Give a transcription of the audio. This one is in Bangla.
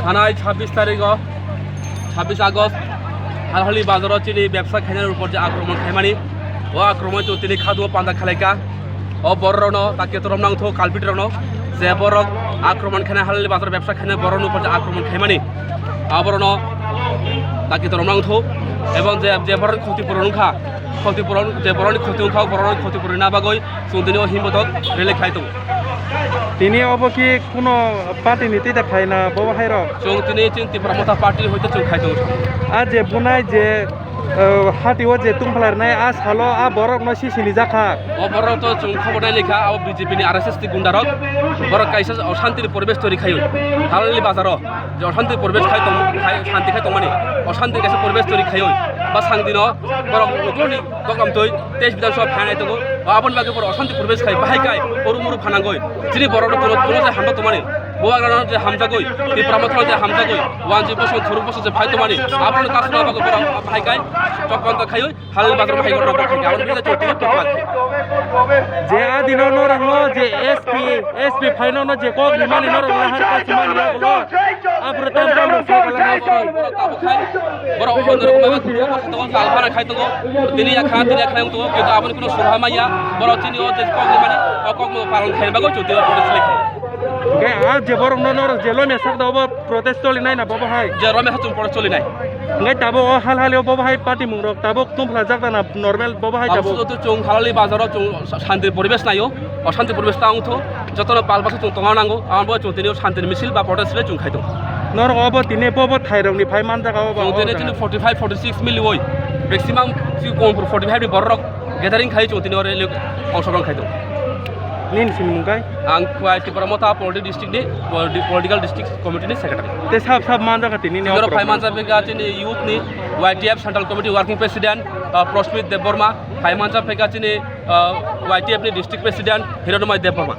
থানায় 26 তারিখ 26 আগস্ট হালহালি বাজারত তিনি ব্যবসা খাইনার উপর যে আক্রমণ খাইমানি ও আক্রমণ তো তিনি খাদু পান্দা খালাইকা ও বড় রণ তাকে তরম নাংথ কালপিট রণ যে বড় আক্রমণ খানা হালহালি বাজার ব্যবসা খাইনা বড় উপর যে আক্রমণ খাইমানি আবরণ তাকে তরম নাংথ এবং যে বড় ক্ষতিপূরণ খা ক্ষতিপূরণ যে বড় ক্ষতিপূরণ বড় ক্ষতিপূরণ না বাগৈ সুদিনীয় হিমতক রেলে খাইতো তিনি অবকি কোনো পার্টি নীতি দেখায় না বহাই রক চৌ তিনি ত্রিপুরা পার্টির হইতে চৌ খাইতো আর যে বুনাই যে হাটিও যে তুমফলার নাই আ সালো আ বরক ন সিসিনি জাখা ও বড় তো চৌ খবর লেখা ও বিজেপি নি আরএসএস তি গুন্ডারক বড় কাইসা অশান্তির পরিবেশ তৈরি খাইও হালহালি বাজার যে অশান্তির পরিবেশ খাইতো শান্তি খাইতো মানে অশান্তির কাছে পরিবেশ তৈরি খাইও বা সাংদিন বড় নকলি দকাম তৈ তেজ বিধানসভা ফ্যান আইতো আবন বাগে বড় অশান্তি পরিবেশ খাই বাহাই গাই পরু মুরু ফানাগই যিনি বড় কোনো যে হামদা তোমানি বোয়াগ্রানোর যে হামজাগই ত্রিপুরা মথর যে হামজাগই 1 বছর 2 বছর যে ভাই তোমানি আবন কাছ না বাগে বড় বাহাই গাই চক্রান্ত খাইও হালহালি বাজার ভাই গড় খাই আবন বিজে চটি প্রতিবাদ যে আ দিন নরং যে এসপি ফাইনন যে কক নিমানি নরং হার কাছে মানি লাগলো আপরে তাম তাম বড় অন্ধের বাবা খাইতো কালভানা খাইতো তিনি খাই তো কিন্তু আপনি কোনো সুরহা মাইয়া বড় তিনি ও যে কক নিমানি কক পালন খাইবাগো চটি প্রটেস্ট লেখা গে আ যে বরং নর যে লো মেসাক দাও প্রটেস্ট চলি নাই না বাবা হাই যে রমে হাতুন প্রটেস্ট চলি নাই ngay tabo hal hal bawa hai party mungrok tabo tum flajak na normal bawa hai tabo তো চৌ হালহালি বাজার চৌ শান্তির পরিবেশ নাইও অশান্তি পরিবেশ তাউথ যত পালবাসে চৌ তঙা নাঙ্গো আমার চৌ তিনি শান্তির মিছিল বা প্রটেস্ট চৌ খাইতো nor obo tine bobo thairong ni phai man jaga obo চৌ তিনি 45 46 মিলি ওই ম্যাক্সিমাম 45 ni বড় গ্যাদারিং খাই চৌ তিনি অংশগ্রহণ খাইতো nin sim mungai आं ত্রিপুরা মথা পলিটিক্যাল ডিস্ট্রিক্ট কমিটিनि secretary te sab man jaga tini ne Joro Paimansa Pekachini Youth ni YTF Central Committee Working President Prosmit Deborma Paimansa Pekachini YTF ni District President Hironomai Deborma